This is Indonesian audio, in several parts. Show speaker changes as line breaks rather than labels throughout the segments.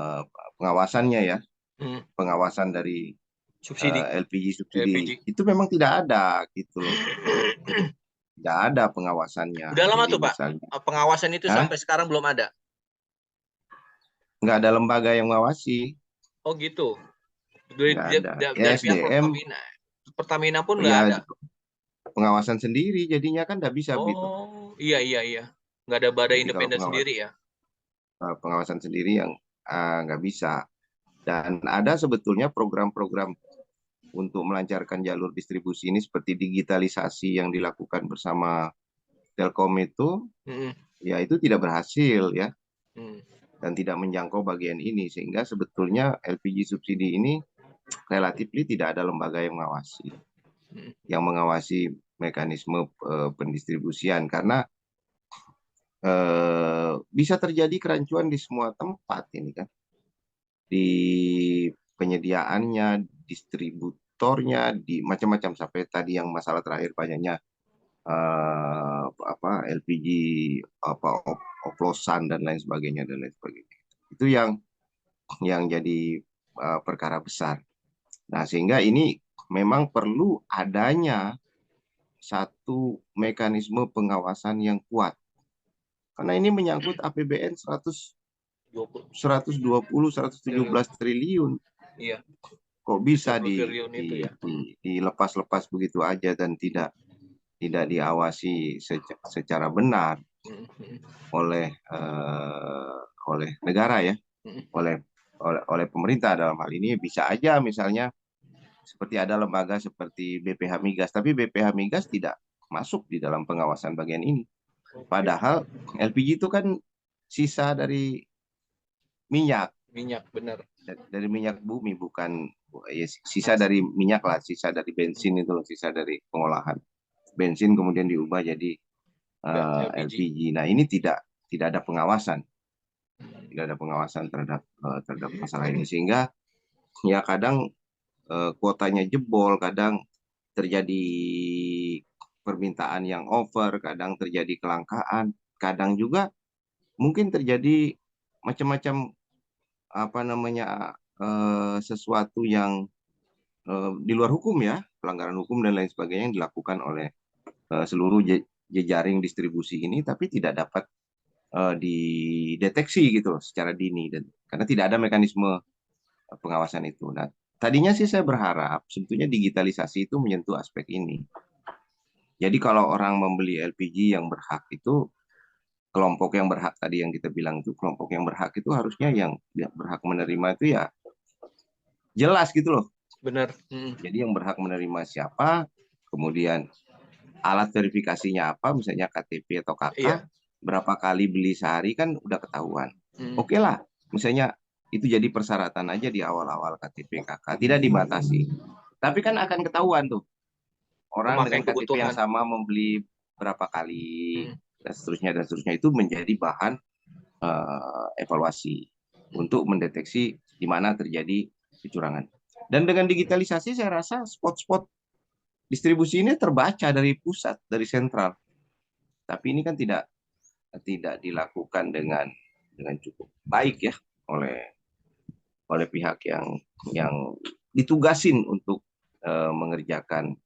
eh, pengawasannya ya,
Hmm.
pengawasan dari
Subsidi
LPG
LPG.
subsidi itu memang tidak ada gitu loh, tidak ada pengawasannya.
Udah lama
Jadi
tuh Pak.
misalnya,
Pengawasan itu
Hah?
sampai sekarang belum ada.
Nggak ada lembaga yang mengawasi,
Oh gitu. Dari,
nggak ada.
dari,
Ya
dari pihak
SDM,
Pertamina. Pertamina pun nggak
ya
ada.
pengawasan sendiri, jadinya kan nggak bisa begitu.
Oh iya iya iya. Nggak ada badan
Jadi kalau
independen sendiri ya.
pengawasan sendiri yang nggak bisa. Dan ada sebetulnya program-program untuk melancarkan jalur distribusi ini seperti digitalisasi yang dilakukan bersama Telkom itu,
Hmm.
ya itu tidak berhasil ya,
Hmm.
dan tidak menjangkau bagian ini, sehingga sebetulnya LPG subsidi ini relatif tidak ada lembaga yang mengawasi,
Hmm.
mekanisme pendistribusian, karena bisa terjadi kerancuan di semua tempat ini kan, di penyediaannya, distributornya, di macam-macam, sampai tadi yang masalah terakhir banyaknya LPG oplosan dan lain sebagainya dan lain sebagainya. Itu yang jadi perkara besar. Nah, sehingga ini memang perlu adanya satu mekanisme pengawasan yang kuat. Karena ini menyangkut APBN 117 triliun.
Iya.
Kok bisa
20 triliun itu ya.
dilepas-lepas begitu aja dan tidak diawasi secara benar
Hmm. Hmm.
oleh oleh negara ya,
Hmm.
oleh pemerintah dalam hal ini. Bisa aja misalnya seperti ada lembaga seperti BPH Migas, tapi BPH Migas tidak masuk di dalam pengawasan bagian ini.
Oke.
Padahal LPG itu kan sisa dari minyak,
Minyak benar.
dari minyak bumi, bukan ya, sisa dari minyak lah, sisa dari bensin itu loh, sisa dari pengolahan bensin kemudian diubah jadi
LPG.
LPG. Nah, ini tidak ada pengawasan, tidak ada pengawasan terhadap masalah ini, sehingga ya kadang kuotanya jebol, kadang terjadi permintaan yang over, kadang terjadi kelangkaan, kadang juga mungkin terjadi macam-macam apa namanya sesuatu yang di luar hukum ya, pelanggaran hukum dan lain sebagainya yang dilakukan oleh seluruh jejaring distribusi ini, tapi tidak dapat dideteksi gitu loh secara dini, dan karena tidak ada mekanisme pengawasan itu. Nah, tadinya sih saya berharap sebetulnya digitalisasi itu menyentuh aspek ini. Jadi kalau orang membeli LPG yang berhak itu, kelompok yang berhak tadi yang kita bilang itu, kelompok yang berhak itu harusnya yang berhak menerima itu ya jelas gitu loh.
Benar. Hmm.
Jadi yang berhak menerima siapa, kemudian alat verifikasinya apa, misalnya KTP atau KK,
Iya.
berapa kali beli sehari kan udah ketahuan.
Hmm.
Oke lah, misalnya itu jadi persyaratan aja di awal-awal KTP KK, tidak dibatasi. Tapi kan akan ketahuan tuh, orang
Memakai
dengan KTP yang
kebutuhan.
sama membeli berapa kali,
Hmm.
dan seterusnya itu menjadi bahan evaluasi untuk mendeteksi di mana terjadi kecurangan. Dan dengan digitalisasi saya rasa spot-spot distribusi ini terbaca dari pusat, dari sentral. Tapi ini kan tidak dilakukan dengan cukup baik ya oleh oleh pihak yang ditugasin untuk mengerjakan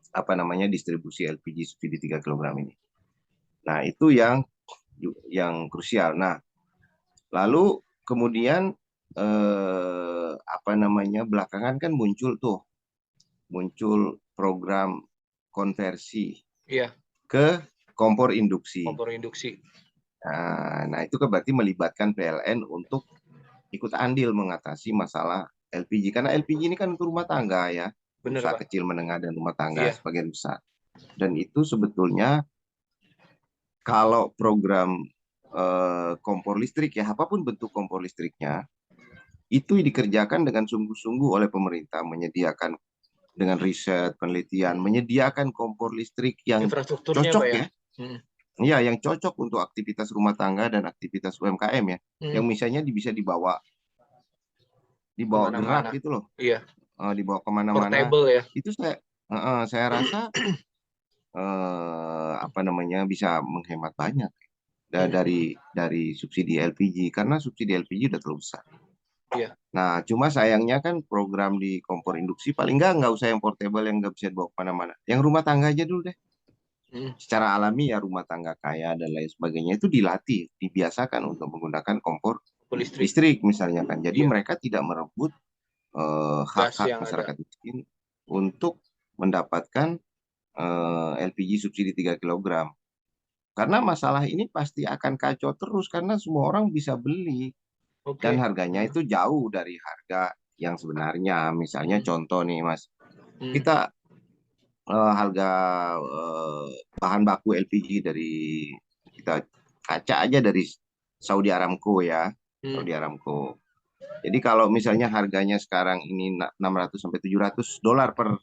apa namanya distribusi LPG subsidi 3 kg ini. Nah, itu yang krusial. Nah, lalu kemudian apa namanya belakangan kan muncul program konversi
Iya.
ke kompor induksi.
Kompor induksi.
Nah, itu kan berarti melibatkan PLN untuk ikut andil mengatasi masalah LPG. Karena LPG ini kan untuk rumah tangga ya,
Benar
usaha
Pak.
kecil menengah dan rumah tangga
Iya.
sebagian besar. Dan itu sebetulnya kalau program kompor listrik ya, apapun bentuk kompor listriknya, itu dikerjakan dengan sungguh-sungguh oleh pemerintah, menyediakan dengan riset, penelitian, menyediakan kompor listrik yang
Infrastrukturnya
cocok
Pak ya.
ya.
Hmm.
Ya, yang cocok untuk aktivitas rumah tangga dan aktivitas UMKM ya.
Hmm.
Yang misalnya bisa dibawa gerak
Kemana-mana.
gitu loh,
Iya.
dibawa kemana-mana.
Portable ya.
Itu saya rasa apa namanya bisa menghemat banyak
Hmm.
dari subsidi LPG, karena subsidi LPG udah terlalu besar.
Iya.
Nah, cuma sayangnya kan program di kompor induksi paling nggak usah yang portable yang nggak bisa dibawa kemana-mana. Yang rumah tangga aja dulu deh.
Mm.
Secara alami ya rumah tangga kaya dan lain sebagainya itu dilatih, dibiasakan untuk menggunakan kompor
Listrik.
listrik misalnya kan. Jadi
Iya.
mereka tidak merebut
Gas
hak-hak
yang ada.
masyarakat miskin untuk mendapatkan LPG subsidi 3 kilogram. Karena masalah ini pasti akan kacau terus karena semua orang bisa beli dan
Oke.
harganya
Mm.
itu jauh dari harga yang sebenarnya. Misalnya
Mm.
contoh nih Mas,
Mm.
kita harga bahan baku LPG dari kita kaca aja dari Saudi Aramco ya,
Mm.
Saudi Aramco. Jadi kalau misalnya harganya sekarang ini 600 sampai $700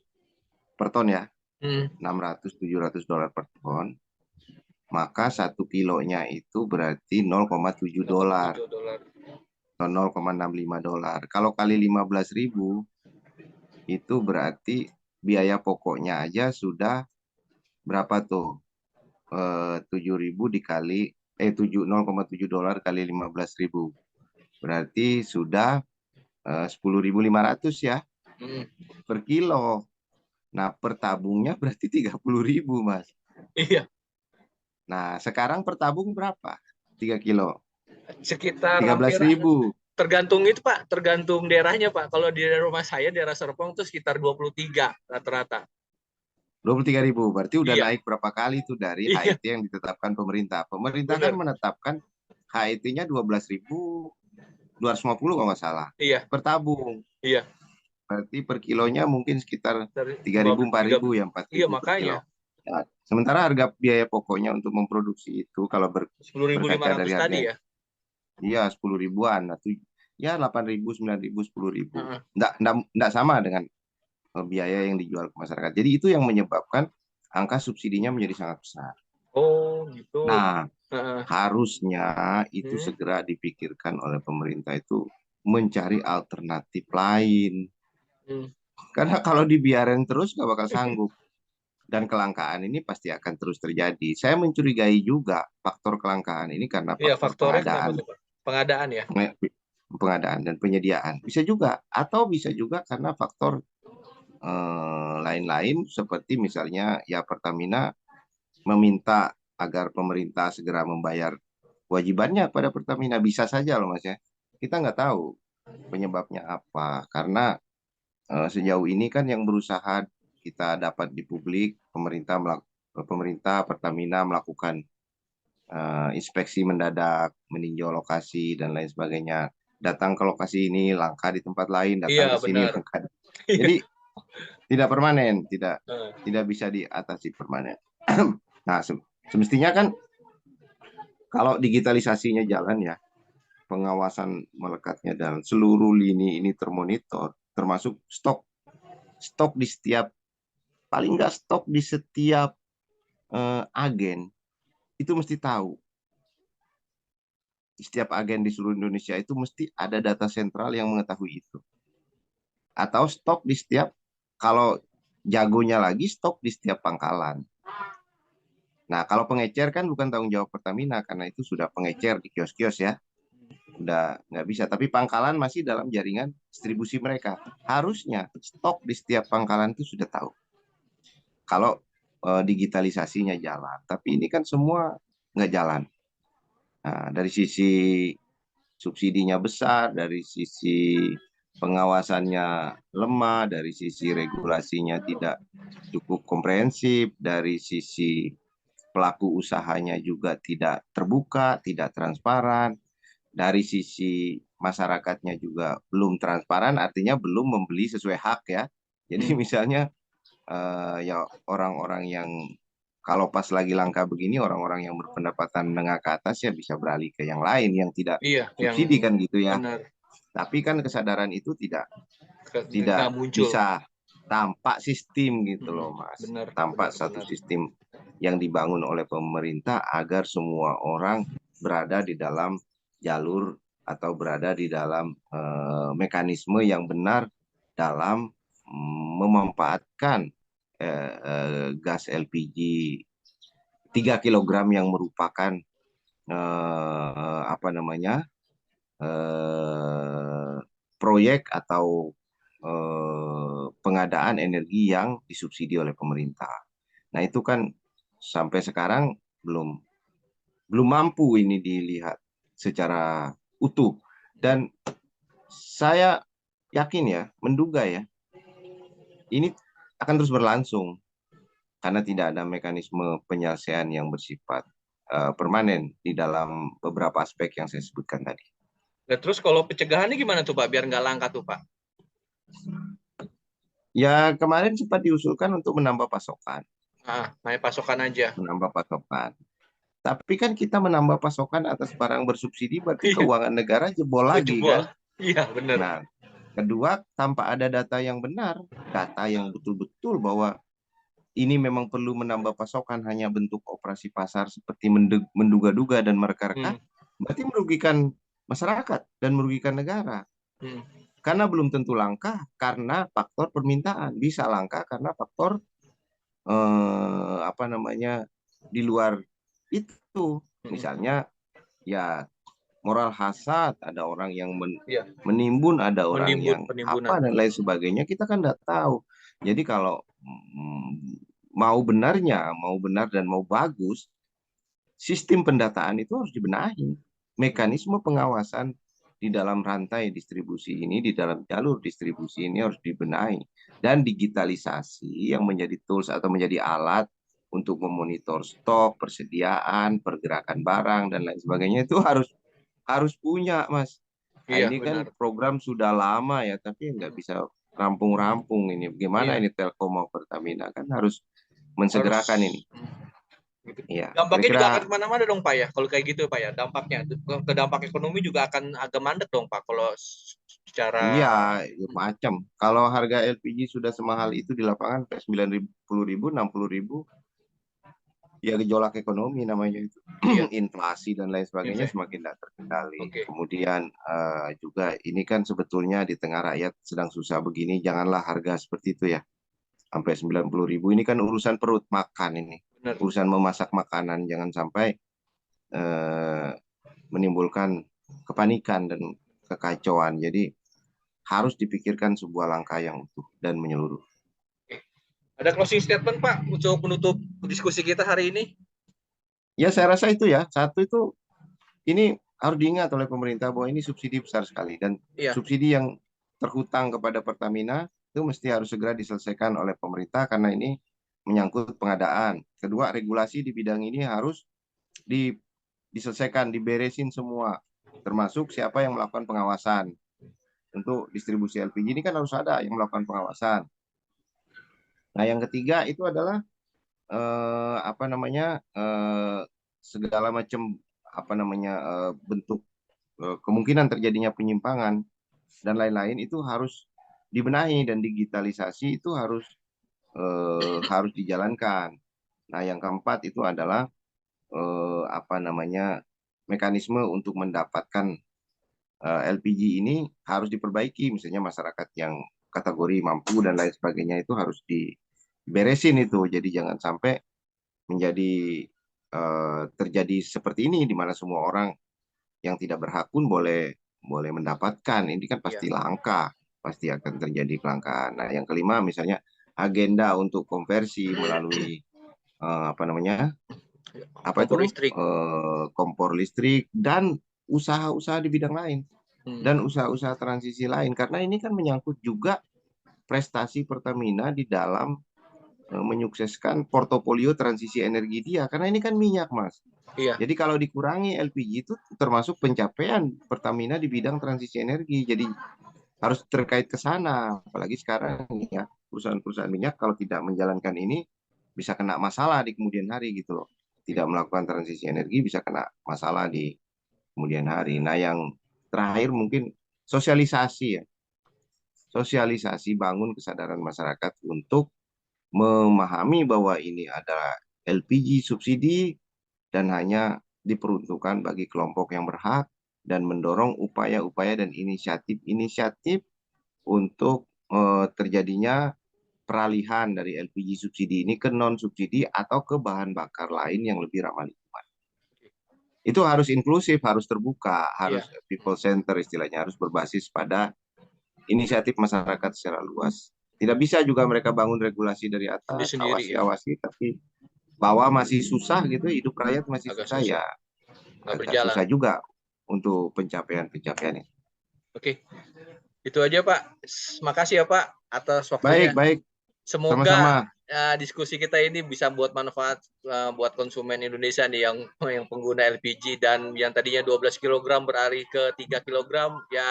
per ton ya,
Mm.
600 $700 per ton, maka 1 kilonya itu berarti $0,7
$0,7.
atau $0,65. Kalau kali 15.000 itu berarti biaya pokoknya aja sudah berapa tuh? 7.000 dikali 0,7 dolar kali 15.000 berarti sudah 10.500 ya
Mm.
per kilo. Nah, per tabungnya berarti 30.000 Mas.
Iya.
Nah, sekarang per tabung berapa? 3 kilo.
Sekitar
tiga belas
hampir
ribu.
tergantung itu Pak, tergantung daerahnya Pak. Kalau di rumah saya daerah Serpong itu sekitar 23 rata-rata.
23.000. Berarti udah
Iya.
naik berapa kali tuh dari
Iya.
HET yang ditetapkan pemerintah. Pemerintah kan
Bener.
menetapkan HET-nya 12.250 kalau nggak salah
Iya.
per tabung.
Iya.
Berarti per kilonya mungkin sekitar
Dari
3.000 empat
3.
ribu ya, empat
Iya
ribu per
makanya
kilo. Ya, sementara harga biaya pokoknya untuk memproduksi itu kalau
10.500
berkaca dari harga
tadi ya.
iya 10 ribuan atau ya 8.000, 9.000, 10.000.
Heeh.
Nggak sama dengan biaya yang dijual ke masyarakat. Jadi itu yang menyebabkan angka subsidinya menjadi sangat besar.
Oh gitu.
Nah,
Heeh.
harusnya itu
Hmm.
segera dipikirkan oleh pemerintah itu mencari alternatif lain.
Hmm.
Karena kalau dibiarin terus nggak bakal sanggup. Dan kelangkaan ini pasti akan terus terjadi. Saya mencurigai juga faktor kelangkaan ini karena
Iya
faktor
faktornya kenapa tuh Pak? Pengadaan ya.
pengadaan dan penyediaan. Bisa juga, atau bisa juga karena faktor lain-lain seperti misalnya ya Pertamina meminta agar pemerintah segera membayar kewajibannya pada Pertamina. Bisa saja loh Mas ya. Kita nggak tahu penyebabnya apa. Karena sejauh ini kan yang berusaha kita dapat di publik, pemerintah Pertamina melakukan inspeksi mendadak, meninjau lokasi dan lain sebagainya. Datang ke lokasi ini langka di tempat lain,
Iya
datang ke sini
benar.
langka.
Iya.
Jadi tidak permanen, tidak
Heeh.
tidak bisa diatasi permanen. Nah, semestinya kan kalau digitalisasinya jalan ya, pengawasan melekatnya dan seluruh lini ini termonitor, termasuk stok di setiap paling nggak stok di setiap agen itu mesti tahu. Setiap agen di seluruh Indonesia itu mesti ada data sentral yang mengetahui itu. Atau stok di setiap, kalau jagonya lagi stok di setiap pangkalan. Nah, kalau pengecer kan bukan tanggung jawab Pertamina karena itu sudah pengecer di kios-kios ya. Udah nggak bisa. Tapi pangkalan masih dalam jaringan distribusi mereka. Harusnya stok di setiap pangkalan itu sudah tahu. Kalau digitalisasinya jalan. Tapi ini kan semua nggak jalan. Nah, dari sisi subsidinya besar, dari sisi pengawasannya lemah, dari sisi regulasinya tidak cukup komprehensif, dari sisi pelaku usahanya juga tidak terbuka, tidak transparan, dari sisi masyarakatnya juga belum transparan, artinya belum membeli sesuai hak ya. Jadi
Hmm.
misalnya ya orang-orang yang kalau pas lagi langka begini orang-orang yang berpendapatan menengah ke atas ya bisa beralih ke yang lain yang tidak
Iya yang
subsidi kan gitu ya.
benar.
Tapi kan kesadaran itu tidak
Nggak
tidak
muncul.
bisa tanpa sistem gitu
Hmm.
loh Mas.
Benar
Tanpa
benar
satu
benar.
sistem yang dibangun oleh pemerintah agar semua orang berada di dalam jalur atau berada di dalam mekanisme yang benar dalam memanfaatkan gas LPG 3 kilogram yang merupakan apa namanya proyek atau pengadaan energi yang disubsidi oleh pemerintah. Nah, itu kan sampai sekarang belum mampu ini dilihat secara utuh. Dan saya yakin ya, menduga ya, ini akan terus berlangsung karena tidak ada mekanisme penyelesaian yang bersifat permanen di dalam beberapa aspek yang saya sebutkan tadi.
Nah, terus kalau pencegahannya gimana tuh Pak, biar nggak langka tuh Pak?
Ya, kemarin sempat diusulkan untuk menambah pasokan.
Naik pasokan aja.
Menambah pasokan. Tapi kan kita menambah pasokan atas barang bersubsidi, berarti
Iya.
keuangan negara jebol lagi
Jebol.
kan?
Iya, benar.
Nah, kedua, tanpa ada data yang benar, data yang betul-betul bahwa ini memang perlu menambah pasokan hanya bentuk operasi pasar seperti menduga-duga dan mereka-reka, berarti merugikan masyarakat dan merugikan negara. Karena belum tentu langka karena faktor permintaan, bisa langka karena faktor di luar itu. Misalnya ya moral hasad, ada orang yang menimbun, ada orang yang
penimbunan.
apa dan lain sebagainya, kita kan nggak tahu. Jadi kalau mau benar dan mau bagus, sistem pendataan itu harus dibenahi. Mekanisme pengawasan di dalam rantai distribusi ini, di dalam jalur distribusi ini harus dibenahi. Dan digitalisasi yang menjadi tools atau menjadi alat untuk memonitor stok, persediaan, pergerakan barang, dan lain sebagainya itu harus punya, Mas. Nah,
Iya,
ini
benar.
kan program sudah lama ya, tapi nggak bisa rampung-rampung ini. Bagaimana ini Telkom mau Pertamina kan harus mensegerakan ini. Ya,
Dampaknya
kira-kira
juga akan kemana-mana dong Pak ya, kalau kayak gitu Pak ya, dampaknya ke dampak ekonomi juga akan agak mandek dong Pak kalau secara.
iya macam. Kalau harga LPG sudah semahal itu di lapangan kayak 90.000, 60.000, ya gejolak ekonomi namanya itu.
Iya.
Inflasi dan lain sebagainya semakin tidak terkendali. Kemudian juga ini kan sebetulnya di tengah rakyat sedang susah begini, janganlah harga seperti itu ya. Sampai 90.000 ini kan urusan perut makan ini.
Benar.
Urusan memasak makanan, jangan sampai menimbulkan kepanikan dan kekacauan. Jadi harus dipikirkan sebuah langkah yang utuh dan menyeluruh.
Ada closing statement Pak untuk menutup diskusi kita hari ini?
Ya, saya rasa itu ya. Satu itu, ini harus diingat oleh pemerintah bahwa ini subsidi besar sekali. Dan subsidi yang terhutang kepada Pertamina itu mesti harus segera diselesaikan oleh pemerintah karena ini menyangkut pengadaan. Kedua, regulasi di bidang ini harus diselesaikan, diberesin semua. Termasuk siapa yang melakukan pengawasan. Untuk distribusi LPG ini kan harus ada yang melakukan pengawasan. Nah, yang ketiga itu adalah segala macam bentuk kemungkinan terjadinya penyimpangan dan lain-lain itu harus dibenahi, dan digitalisasi itu harus dijalankan. Nah, yang keempat itu adalah mekanisme untuk mendapatkan LPG ini harus diperbaiki, misalnya masyarakat yang kategori mampu dan lain sebagainya itu harus diberesin itu. Jadi jangan sampai menjadi terjadi seperti ini di mana semua orang yang tidak berhak pun boleh mendapatkan. Ini kan pasti langka, pasti akan terjadi kelangkaan. Nah, yang kelima misalnya agenda untuk konversi melalui kompor listrik dan usaha-usaha di bidang lain dan usaha-usaha transisi lain, karena ini kan menyangkut juga prestasi Pertamina di dalam menyukseskan portofolio transisi energi dia, karena ini kan minyak, Mas.
Iya.
Jadi kalau dikurangi LPG itu termasuk pencapaian Pertamina di bidang transisi energi. Jadi harus terkait ke sana. Apalagi sekarang ya, perusahaan-perusahaan minyak kalau tidak menjalankan ini bisa kena masalah di kemudian hari gitu loh. Tidak melakukan transisi energi bisa kena masalah di kemudian hari. Nah, yang terakhir mungkin sosialisasi ya. Sosialisasi, bangun kesadaran masyarakat untuk memahami bahwa ini adalah LPG subsidi dan hanya diperuntukkan bagi kelompok yang berhak, dan mendorong upaya-upaya dan inisiatif-inisiatif untuk terjadinya peralihan dari LPG subsidi ini ke non subsidi atau ke bahan bakar lain yang lebih ramah lingkungan. Itu harus inklusif, harus terbuka, harus people center istilahnya, harus berbasis pada inisiatif masyarakat secara luas. Tidak bisa juga mereka bangun regulasi dari atas,
Sendiri ya,
awasi, tapi bawah masih susah gitu, hidup rakyat masih
agak
susah
susah,
ya,
nggak
agak
berjalan.
susah juga untuk pencapaian-pencapaian ini.
Oke, itu aja Pak. Makasih ya Pak atas
Baik,
waktunya.
baik,
Semoga
sama-sama.
diskusi kita ini bisa buat manfaat buat konsumen Indonesia nih yang pengguna LPG, dan yang tadinya 12 kg beralih ke 3 kg ya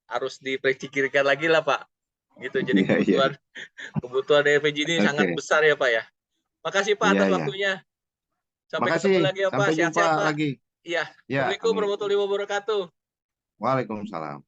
harus dipikirkan lagi lah Pak. Gitu. Jadi
Iya, iya.
kebutuhan LPG ini sangat
Oke,
besar ya Pak ya. Makasih Pak
iya,
atas
iya.
waktunya. Sampai
Makasih,
ketemu lagi ya Pak.
sampai jumpa
Sehat-sehat Pak.
lagi.
Iya.
Ya,
Assalamualaikum
amin.
warahmatullahi wabarakatuh.
Waalaikumsalam.